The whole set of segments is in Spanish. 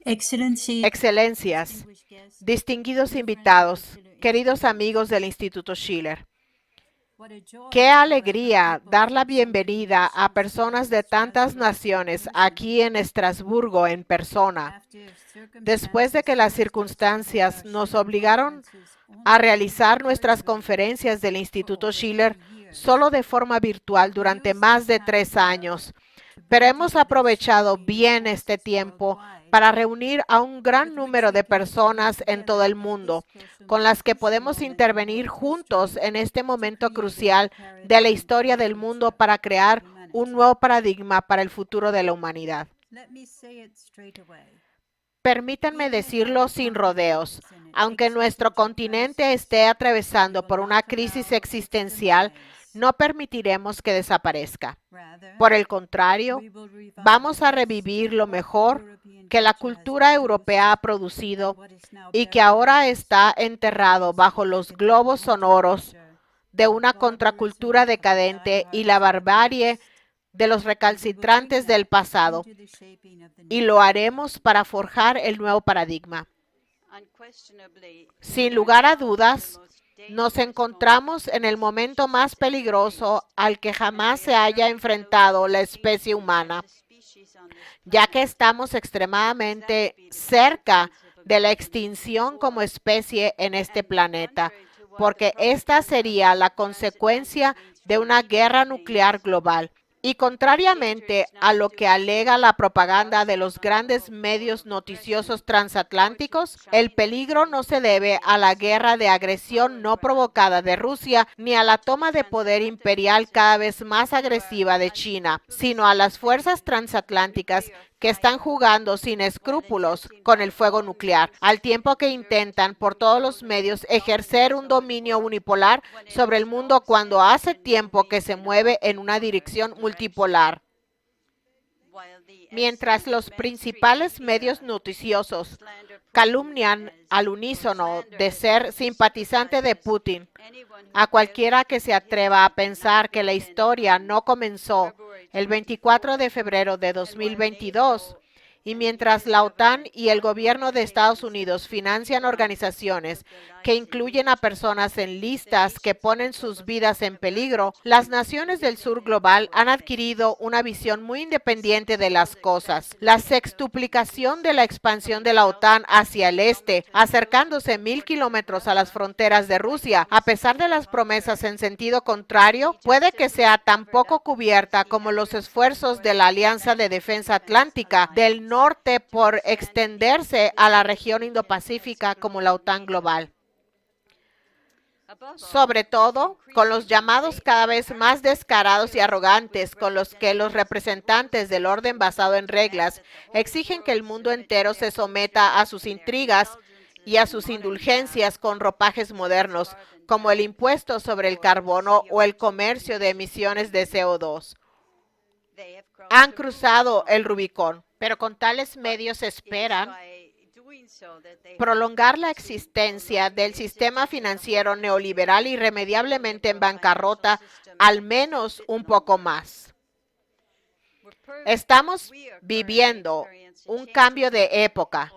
Excelencias, distinguidos invitados, queridos amigos del Instituto Schiller. Qué alegría dar la bienvenida a personas de tantas naciones aquí en Estrasburgo en persona, después de que las circunstancias nos obligaron a realizar nuestras conferencias del Instituto Schiller solo de forma virtual durante más de 3 años. Pero hemos aprovechado bien este tiempo para reunir a un gran número de personas en todo el mundo, con las que podemos intervenir juntos en este momento crucial de la historia del mundo para crear un nuevo paradigma para el futuro de la humanidad. Permítanme decirlo sin rodeos. Aunque nuestro continente esté atravesando por una crisis existencial, no permitiremos que desaparezca. Por el contrario, vamos a revivir lo mejor que la cultura europea ha producido y que ahora está enterrado bajo los globos sonoros de una contracultura decadente y la barbarie de los recalcitrantes del pasado, y lo haremos para forjar el nuevo paradigma. Sin lugar a dudas, nos encontramos en el momento más peligroso al que jamás se haya enfrentado la especie humana, ya que estamos extremadamente cerca de la extinción como especie en este planeta, porque esta sería la consecuencia de una guerra nuclear global. Y contrariamente a lo que alega la propaganda de los grandes medios noticiosos transatlánticos, el peligro no se debe a la guerra de agresión no provocada de Rusia ni a la toma de poder imperial cada vez más agresiva de China, sino a las fuerzas transatlánticas que están jugando sin escrúpulos con el fuego nuclear, al tiempo que intentan por todos los medios ejercer un dominio unipolar sobre el mundo cuando hace tiempo que se mueve en una dirección multipolar. Mientras los principales medios noticiosos calumnian al unísono de ser simpatizante de Putin a cualquiera que se atreva a pensar que la historia no comenzó el 24 de febrero de 2022, y mientras la OTAN y el gobierno de Estados Unidos financian organizaciones que incluyen a personas en listas que ponen sus vidas en peligro, las naciones del sur global han adquirido una visión muy independiente de las cosas. La sextuplicación de la expansión de la OTAN hacia el este, acercándose 1,000 kilómetros a las fronteras de Rusia, a pesar de las promesas en sentido contrario, puede que sea tan poco cubierta como los esfuerzos de la Alianza de Defensa Atlántica del Norte por extenderse a la región Indo-Pacífica como la OTAN global. Sobre todo con los llamados cada vez más descarados y arrogantes con los que los representantes del orden basado en reglas exigen que el mundo entero se someta a sus intrigas y a sus indulgencias con ropajes modernos, como el impuesto sobre el carbono o el comercio de emisiones de CO2. Han cruzado el Rubicón, pero con tales medios esperan prolongar la existencia del sistema financiero neoliberal irremediablemente en bancarrota al menos un poco más. Estamos viviendo un cambio de época,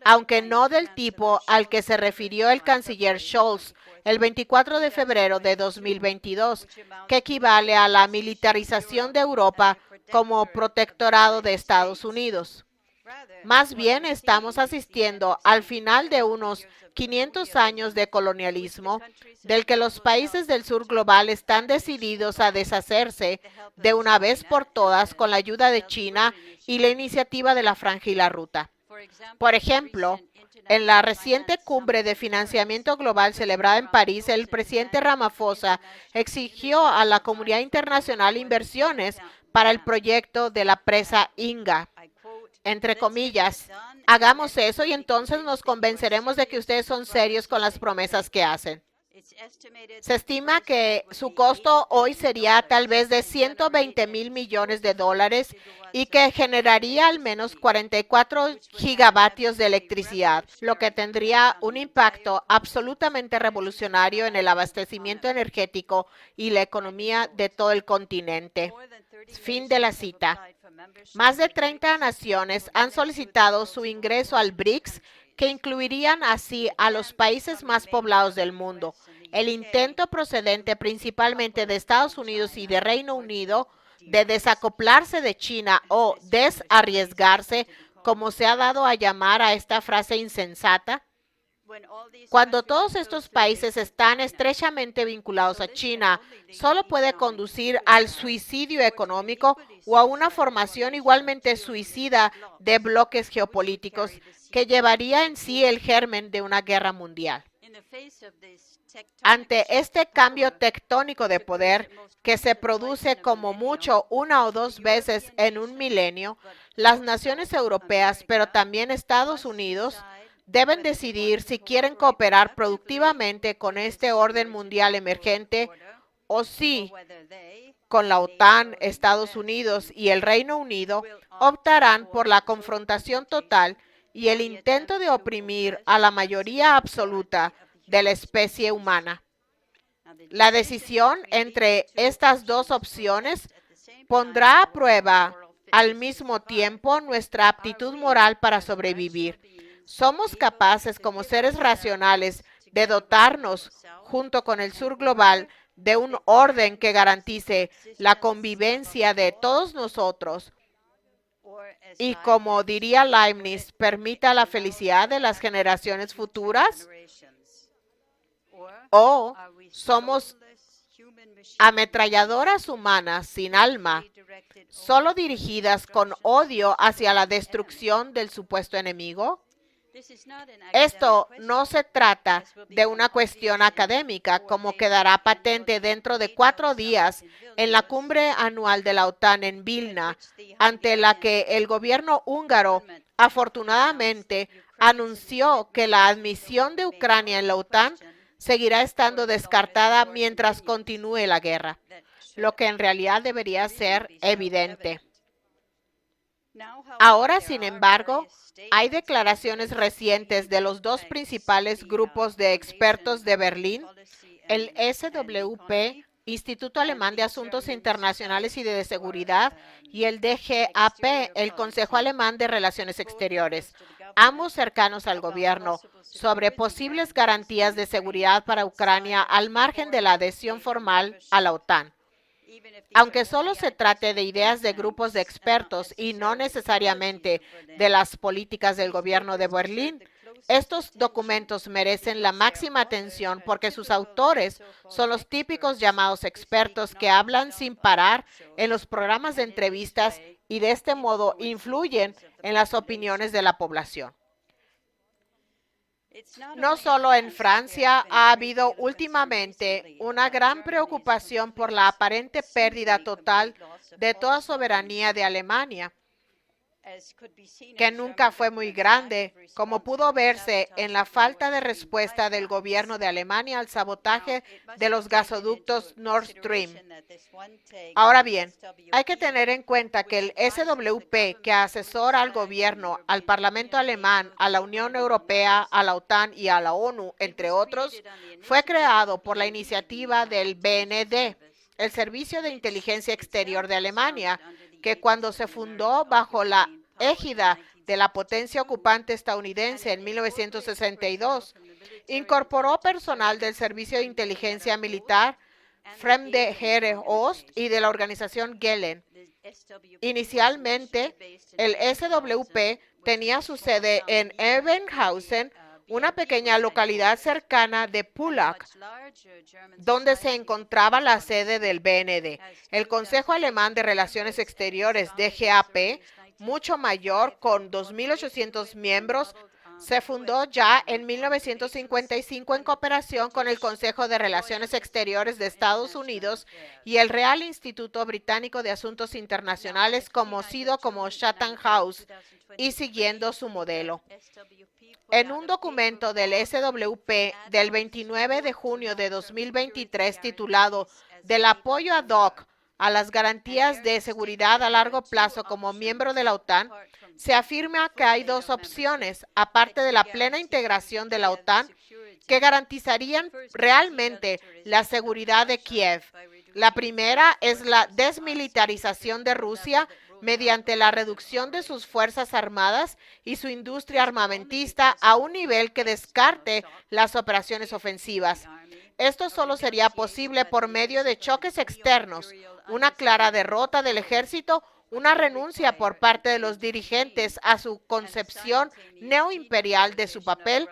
aunque no del tipo al que se refirió el canciller Scholz el 24 de febrero de 2022, que equivale a la militarización de Europa como protectorado de Estados Unidos. Más bien estamos asistiendo al final de unos 500 años de colonialismo, del que los países del sur global están decididos a deshacerse de una vez por todas con la ayuda de China y la iniciativa de la Franja y la Ruta. Por ejemplo, en la reciente cumbre de financiamiento global celebrada en París, el presidente Ramaphosa exigió a la comunidad internacional inversiones para el proyecto de la presa Inga. Entre comillas, hagamos eso y entonces nos convenceremos de que ustedes son serios con las promesas que hacen. Se estima que su costo hoy sería tal vez de 120,000 millones de dólares y que generaría al menos 44 gigavatios de electricidad, lo que tendría un impacto absolutamente revolucionario en el abastecimiento energético y la economía de todo el continente. Fin de la cita. Más de 30 naciones han solicitado su ingreso al BRICS, que incluirían así a los países más poblados del mundo. El intento procedente principalmente de Estados Unidos y de Reino Unido de desacoplarse de China o desarriesgarse, como se ha dado a llamar a esta frase insensata, cuando todos estos países están estrechamente vinculados a China, solo puede conducir al suicidio económico o a una formación igualmente suicida de bloques geopolíticos que llevaría en sí el germen de una guerra mundial. Ante este cambio tectónico de poder que se produce como mucho una o dos veces en un milenio, las naciones europeas, pero también Estados Unidos, deben decidir si quieren cooperar productivamente con este orden mundial emergente o si, con la OTAN, Estados Unidos y el Reino Unido, optarán por la confrontación total y el intento de oprimir a la mayoría absoluta de la especie humana. La decisión entre estas dos opciones pondrá a prueba al mismo tiempo nuestra aptitud moral para sobrevivir. Somos capaces como seres racionales de dotarnos, junto con el sur global, de un orden que garantice la convivencia de todos nosotros y, como diría Leibniz, permita la felicidad de las generaciones futuras. ¿O somos ametralladoras humanas sin alma, solo dirigidas con odio hacia la destrucción del supuesto enemigo? Esto no se trata de una cuestión académica, como quedará patente dentro de 4 días en la cumbre anual de la OTAN en Vilna, ante la que el gobierno húngaro afortunadamente anunció que la admisión de Ucrania en la OTAN seguirá estando descartada mientras continúe la guerra, lo que en realidad debería ser evidente. Ahora, sin embargo, hay declaraciones recientes de los dos principales grupos de expertos de Berlín, el SWP, Instituto Alemán de Asuntos Internacionales y de Seguridad, y el DGAP, el Consejo Alemán de Relaciones Exteriores, ambos cercanos al gobierno, sobre posibles garantías de seguridad para Ucrania al margen de la adhesión formal a la OTAN. Aunque solo se trate de ideas de grupos de expertos y no necesariamente de las políticas del gobierno de Berlín, estos documentos merecen la máxima atención porque sus autores son los típicos llamados expertos que hablan sin parar en los programas de entrevistas y de este modo influyen en las opiniones de la población. No solo en Francia ha habido últimamente una gran preocupación por la aparente pérdida total de toda soberanía de Alemania, que nunca fue muy grande, como pudo verse en la falta de respuesta del gobierno de Alemania al sabotaje de los gasoductos Nord Stream. Ahora bien, hay que tener en cuenta que el SWP, que asesora al gobierno, al Parlamento alemán, a la Unión Europea, a la OTAN y a la ONU, entre otros, fue creado por la iniciativa del BND, el Servicio de Inteligencia Exterior de Alemania, que cuando se fundó bajo la égida de la potencia ocupante estadounidense en 1962, incorporó personal del Servicio de Inteligencia Militar, Fremde Heere Ost y de la organización Gehlen. Inicialmente, el SWP tenía su sede en Ebenhausen, una pequeña localidad cercana de Pullach, donde se encontraba la sede del BND. El Consejo Alemán de Relaciones Exteriores, DGAP, mucho mayor, con 2.800 miembros, Se fundó ya en 1955 en cooperación con el Consejo de Relaciones Exteriores de Estados Unidos y el Real Instituto Británico de Asuntos Internacionales, conocido como Chatham House, y siguiendo su modelo. En un documento del SWP del 29 de junio de 2023 titulado Del apoyo ad hoc a las garantías de seguridad a largo plazo como miembro de la OTAN, se afirma que hay dos opciones, aparte de la plena integración de la OTAN, que garantizarían realmente la seguridad de Kiev. La primera es la desmilitarización de Rusia mediante la reducción de sus fuerzas armadas y su industria armamentista a un nivel que descarte las operaciones ofensivas. Esto solo sería posible por medio de choques externos, una clara derrota del ejército, una renuncia por parte de los dirigentes a su concepción neoimperial de su papel,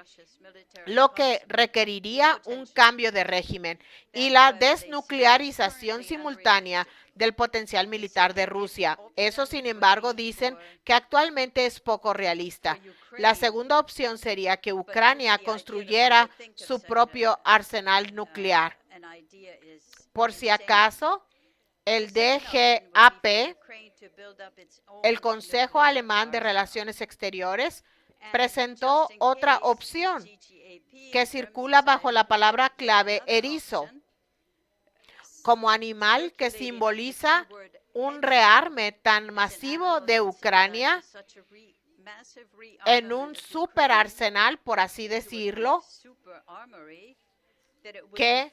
lo que requeriría un cambio de régimen, y la desnuclearización simultánea del potencial militar de Rusia. Eso, sin embargo, dicen que actualmente es poco realista. La segunda opción sería que Ucrania construyera su propio arsenal nuclear. Por si acaso, el DGAP, el Consejo Alemán de Relaciones Exteriores, presentó otra opción que circula bajo la palabra clave erizo, como animal que simboliza un rearme tan masivo de Ucrania en un superarsenal, por así decirlo, que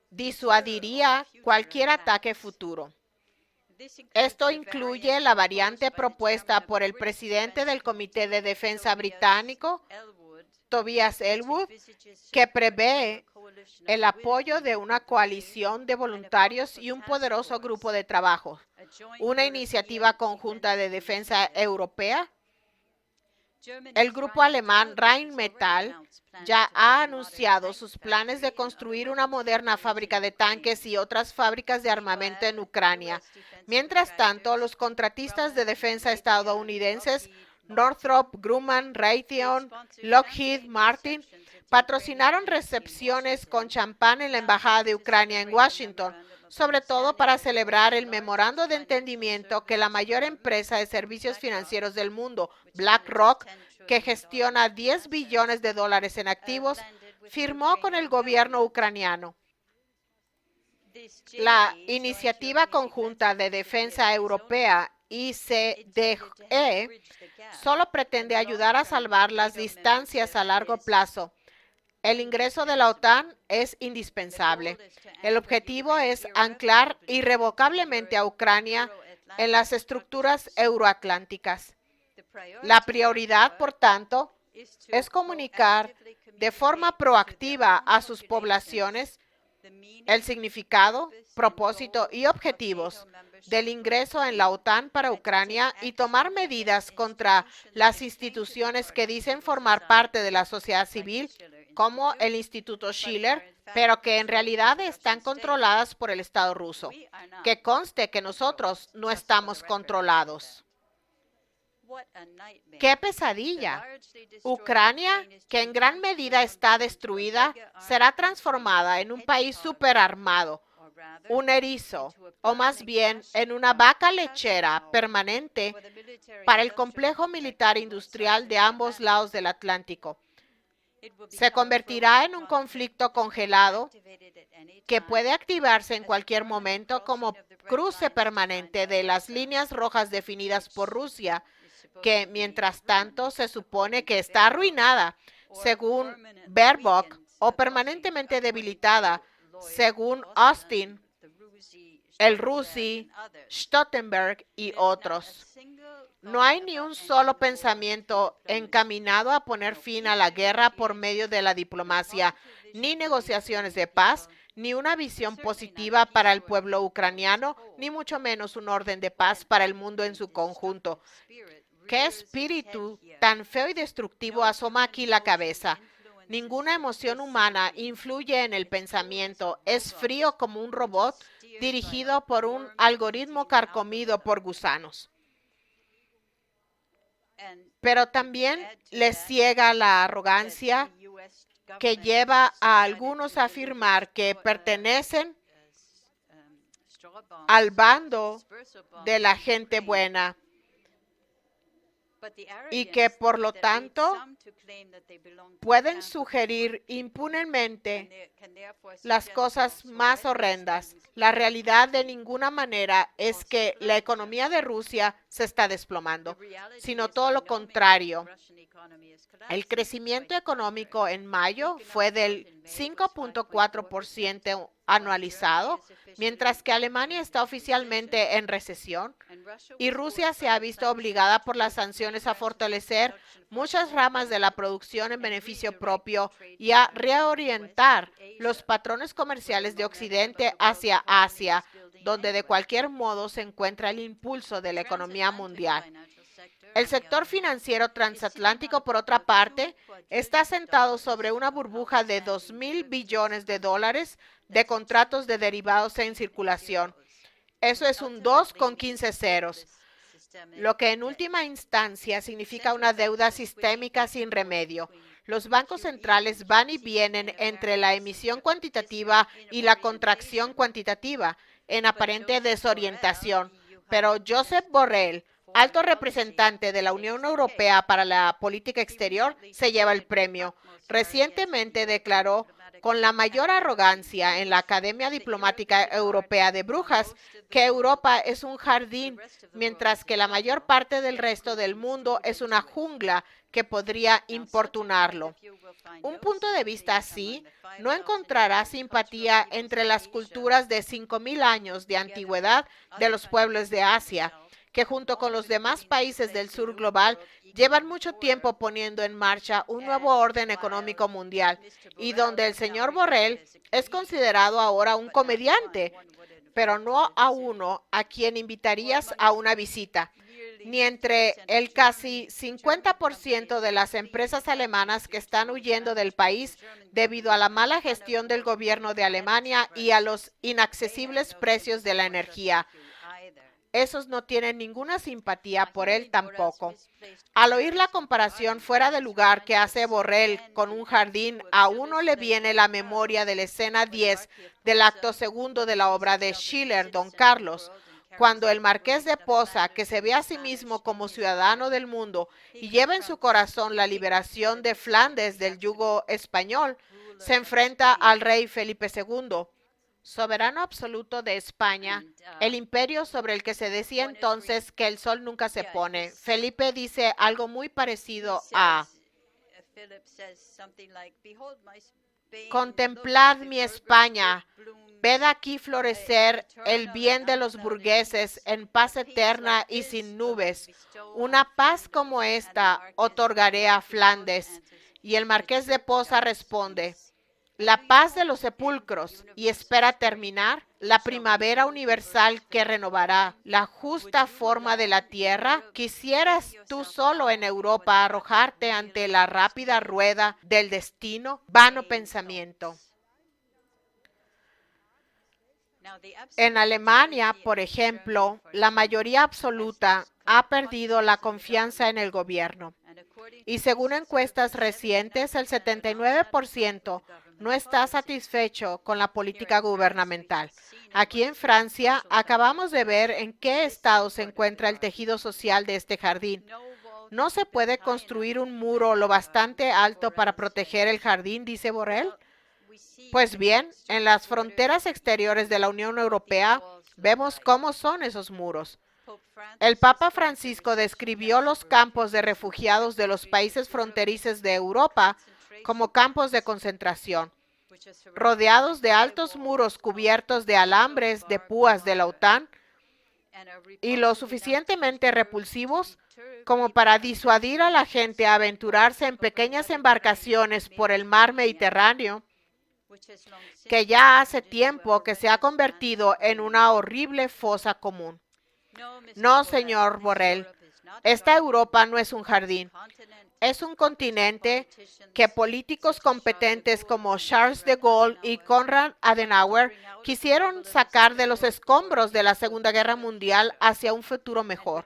disuadiría cualquier ataque futuro. Esto incluye la variante propuesta por el presidente del Comité de Defensa británico, Tobias Ellwood, que prevé el apoyo de una coalición de voluntarios y un poderoso grupo de trabajo, una iniciativa conjunta de defensa europea. El grupo alemán Rheinmetall ya ha anunciado sus planes de construir una moderna fábrica de tanques y otras fábricas de armamento en Ucrania. Mientras tanto, los contratistas de defensa estadounidenses Northrop Grumman, Raytheon, Lockheed Martin patrocinaron recepciones con champán en la Embajada de Ucrania en Washington, sobre todo para celebrar el memorando de entendimiento que la mayor empresa de servicios financieros del mundo, BlackRock, que gestiona $10 billones en activos, firmó con el gobierno ucraniano. La Iniciativa Conjunta de Defensa Europea, ICDE, solo pretende ayudar a salvar las distancias a largo plazo. El ingreso de la OTAN es indispensable. El objetivo es anclar irrevocablemente a Ucrania en las estructuras euroatlánticas. La prioridad, por tanto, es comunicar de forma proactiva a sus poblaciones el significado, propósito y objetivos del ingreso en la OTAN para Ucrania y tomar medidas contra las instituciones que dicen formar parte de la sociedad civil, como el Instituto Schiller, pero que en realidad están controladas por el Estado ruso. Que conste que nosotros no estamos controlados. ¡Qué pesadilla! Ucrania, que en gran medida está destruida, será transformada en un país superarmado, un erizo, o más bien en una vaca lechera permanente para el complejo militar industrial de ambos lados del Atlántico. Se convertirá en un conflicto congelado que puede activarse en cualquier momento como cruce permanente de las líneas rojas definidas por Rusia, que mientras tanto se supone que está arruinada, según Baerbock, o permanentemente debilitada, según Austin, el Rusi, Stoltenberg y otros. No hay ni un solo pensamiento encaminado a poner fin a la guerra por medio de la diplomacia, ni negociaciones de paz, ni una visión positiva para el pueblo ucraniano, ni mucho menos un orden de paz para el mundo en su conjunto. ¿Qué espíritu tan feo y destructivo asoma aquí la cabeza? Ninguna emoción humana influye en el pensamiento. Es frío como un robot dirigido por un algoritmo carcomido por gusanos. pero también les ciega la arrogancia que lleva a algunos a afirmar que pertenecen al bando de la gente buena y que por lo tanto pueden sugerir impunemente las cosas más horrendas. La realidad de ninguna manera es que la economía de Rusia se está desplomando, sino todo lo contrario. El crecimiento económico en mayo fue del 5.4% anualizado, mientras que Alemania está oficialmente en recesión y Rusia se ha visto obligada por las sanciones a fortalecer muchas ramas de la producción en beneficio propio y a reorientar los patrones comerciales de Occidente hacia Asia, donde de cualquier modo se encuentra el impulso de la economía mundial. El sector financiero transatlántico, por otra parte, está sentado sobre una burbuja de 2.000 billones de dólares de contratos de derivados en circulación. Eso es un 2 con 15 ceros, lo que en última instancia significa una deuda sistémica sin remedio. Los bancos centrales van y vienen entre la emisión cuantitativa y la contracción cuantitativa, en aparente desorientación. Pero Josep Borrell, alto representante de la Unión Europea para la política exterior, se lleva el premio. Recientemente declaró con la mayor arrogancia en la Academia Diplomática Europea de Brujas que Europa es un jardín, mientras que la mayor parte del resto del mundo es una jungla que podría importunarlo. Un punto de vista así no encontrará simpatía entre las culturas de 5.000 años de antigüedad de los pueblos de Asia, que junto con los demás países del sur global llevan mucho tiempo poniendo en marcha un nuevo orden económico mundial y donde el señor Borrell es considerado ahora un comediante, pero no a uno a quien invitarías a una visita, ni entre el casi 50% de las empresas alemanas que están huyendo del país debido a la mala gestión del gobierno de Alemania y a los inaccesibles precios de la energía. Esos no tienen ninguna simpatía por él tampoco. Al oír la comparación fuera de lugar que hace Borrell con un jardín, a uno le viene la memoria de la escena 10 del acto segundo de la obra de Schiller, Don Carlos, cuando el marqués de Posa, que se ve a sí mismo como ciudadano del mundo y lleva en su corazón la liberación de Flandes del yugo español, se enfrenta al rey Felipe II, soberano absoluto de España, el imperio sobre el que se decía entonces que el sol nunca se pone. Felipe dice algo muy parecido a: contemplad mi España, ved aquí florecer el bien de los burgueses en paz eterna y sin nubes. Una paz como esta otorgaré a Flandes. Y el marqués de Posa responde: la paz de los sepulcros, y espera terminar la primavera universal que renovará la justa forma de la tierra. ¿Quisieras tú solo en Europa arrojarte ante la rápida rueda del destino? Vano pensamiento. En Alemania, por ejemplo, la mayoría absoluta ha perdido la confianza en el gobierno. Y según encuestas recientes, el 79% no está satisfecho con la política gubernamental. Aquí en Francia, acabamos de ver en qué estado se encuentra el tejido social de este jardín. ¿No se puede construir un muro lo bastante alto para proteger el jardín?, dice Borrell. Pues bien, en las fronteras exteriores de la Unión Europea vemos cómo son esos muros. El Papa Francisco describió los campos de refugiados de los países fronterizos de Europa como campos de concentración, rodeados de altos muros cubiertos de alambres de púas de la OTAN y lo suficientemente repulsivos como para disuadir a la gente a aventurarse en pequeñas embarcaciones por el mar Mediterráneo, que ya hace tiempo que se ha convertido en una horrible fosa común. No, señor Borrell, esta Europa no es un jardín. Es un continente que políticos competentes como Charles de Gaulle y Konrad Adenauer quisieron sacar de los escombros de la Segunda Guerra Mundial hacia un futuro mejor,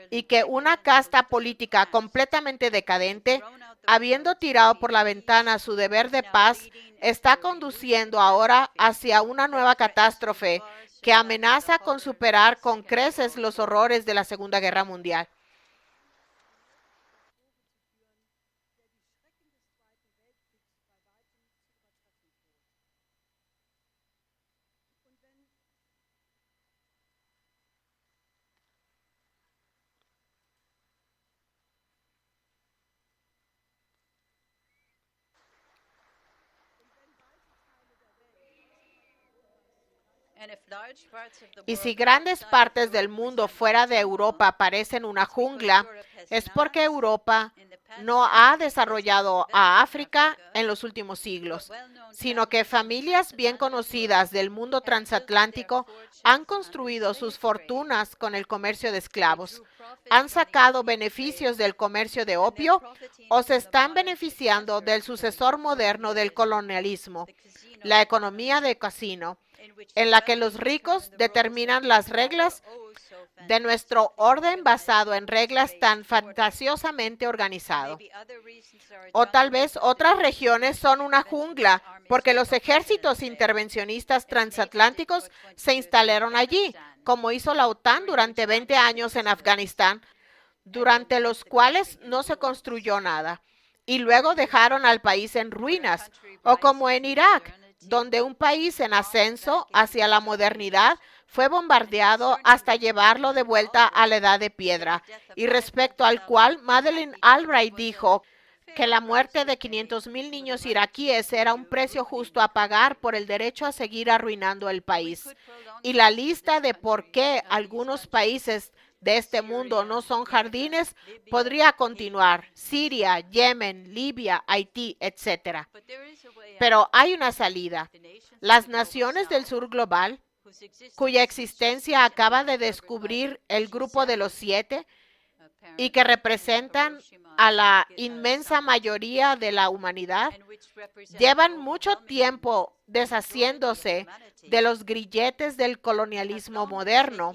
y que una casta política completamente decadente, habiendo tirado por la ventana su deber de paz, está conduciendo ahora hacia una nueva catástrofe que amenaza con superar con creces los horrores de la Segunda Guerra Mundial. Y si grandes partes del mundo fuera de Europa parecen una jungla, es porque Europa no ha desarrollado a África en los últimos siglos, sino que familias bien conocidas del mundo transatlántico han construido sus fortunas con el comercio de esclavos, han sacado beneficios del comercio de opio o se están beneficiando del sucesor moderno del colonialismo, la economía de casino, en la que los ricos determinan las reglas de nuestro orden basado en reglas tan fantasiosamente organizado. O tal vez otras regiones son una jungla porque los ejércitos intervencionistas transatlánticos se instalaron allí, como hizo la OTAN durante 20 años en Afganistán, durante los cuales no se construyó nada, y luego dejaron al país en ruinas, o como en Irak, donde un país en ascenso hacia la modernidad fue bombardeado hasta llevarlo de vuelta a la edad de piedra, y respecto al cual Madeleine Albright dijo que la muerte de 500,000 niños iraquíes era un precio justo a pagar por el derecho a seguir arruinando el país. Y la lista de por qué algunos países de este mundo no son jardines podría continuar: Siria, Yemen, Libia, Haití, etc. Pero hay una salida. Las naciones del sur global, cuya existencia acaba de descubrir el Grupo de los Siete y que representan a la inmensa mayoría de la humanidad, llevan mucho tiempo deshaciéndose de los grilletes del colonialismo moderno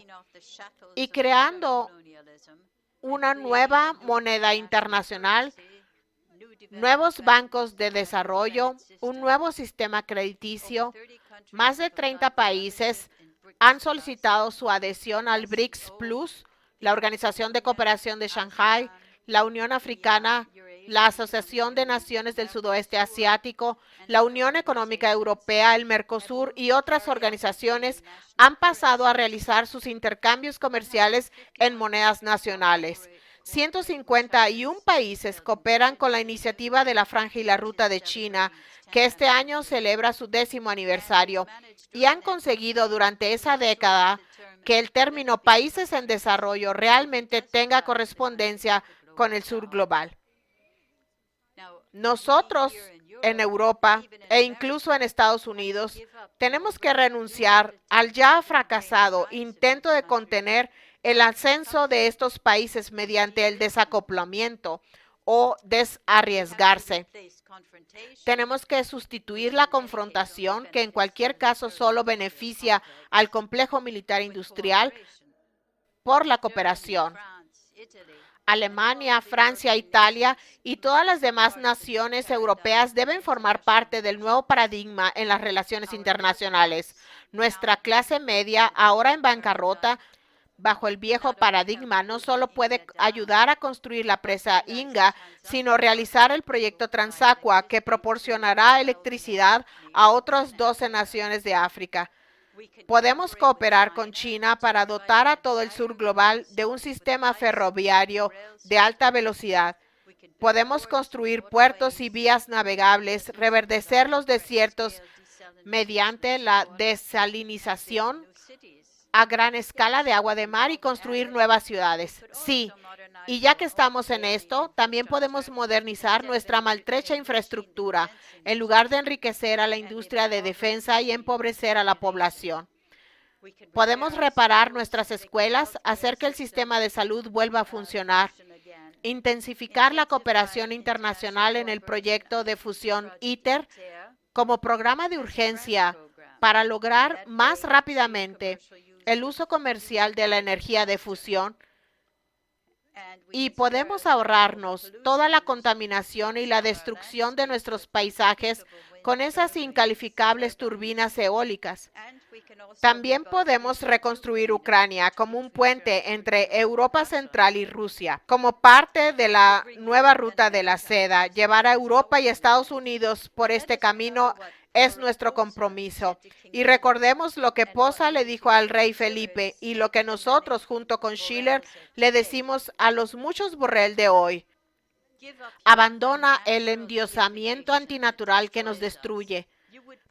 y creando una nueva moneda internacional, nuevos bancos de desarrollo, un nuevo sistema crediticio. Más de 30 países han solicitado su adhesión al BRICS Plus, la Organización de Cooperación de Shanghái, la Unión Africana, la Asociación de Naciones del Sudoeste Asiático, la Unión Económica Europea, el Mercosur y otras organizaciones han pasado a realizar sus intercambios comerciales en monedas nacionales. 151 países cooperan con la iniciativa de la Franja y la Ruta de China, que este año celebra su 10º aniversario, y han conseguido durante esa década que el término países en desarrollo realmente tenga correspondencia con el sur global. Nosotros en Europa e incluso en Estados Unidos tenemos que renunciar al ya fracasado intento de contener el ascenso de estos países mediante el desacoplamiento o desarraigarse. Tenemos que sustituir la confrontación, que en cualquier caso solo beneficia al complejo militar industrial, por la cooperación. Alemania, Francia, Italia y todas las demás naciones europeas deben formar parte del nuevo paradigma en las relaciones internacionales. Nuestra clase media, ahora en bancarrota, bajo el viejo paradigma, no solo puede ayudar a construir la presa Inga, sino realizar el proyecto Transaqua, que proporcionará electricidad a otras 12 naciones de África. Podemos cooperar con China para dotar a todo el sur global de un sistema ferroviario de alta velocidad. Podemos construir puertos y vías navegables, reverdecer los desiertos mediante la desalinización a gran escala de agua de mar y construir nuevas ciudades. Sí, y ya que estamos en esto, también podemos modernizar nuestra maltrecha infraestructura en lugar de enriquecer a la industria de defensa y empobrecer a la población. Podemos reparar nuestras escuelas, hacer que el sistema de salud vuelva a funcionar intensificar la cooperación internacional en el proyecto de fusión ITER como programa de urgencia para lograr más rápidamente el uso comercial de la energía de fusión, y podemos ahorrarnos toda la contaminación y la destrucción de nuestros paisajes con esas incalificables turbinas eólicas. También podemos reconstruir Ucrania como un puente entre Europa Central y Rusia. Como parte de la nueva ruta de la seda, llevar a Europa y Estados Unidos por este camino es nuestro compromiso. Y recordemos lo que Posa le dijo al rey Felipe y lo que nosotros, junto con Schiller, le decimos a los muchos Borrell de hoy. Abandona el endiosamiento antinatural que nos destruye.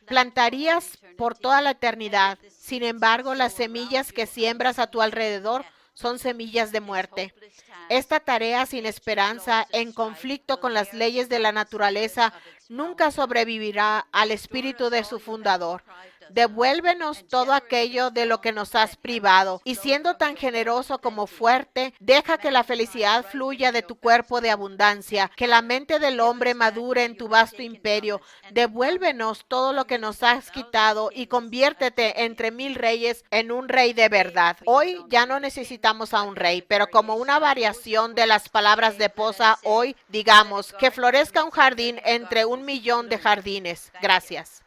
Plantarías por toda la eternidad. Sin embargo, las semillas que siembras a tu alrededor son semillas de muerte. Esta tarea sin esperanza, en conflicto con las leyes de la naturaleza, nunca sobrevivirá al espíritu de su fundador. Devuélvenos todo aquello de lo que nos has privado, y siendo tan generoso como fuerte, deja que la felicidad fluya de tu cuerpo de abundancia, que la mente del hombre madure en tu vasto imperio. Devuélvenos todo lo que nos has quitado y conviértete entre 1000 reyes en un rey de verdad. Hoy ya no necesitamos a un rey, pero como una variación de las palabras de Posa, hoy digamos que florezca un jardín entre 1 millón de jardines. Gracias.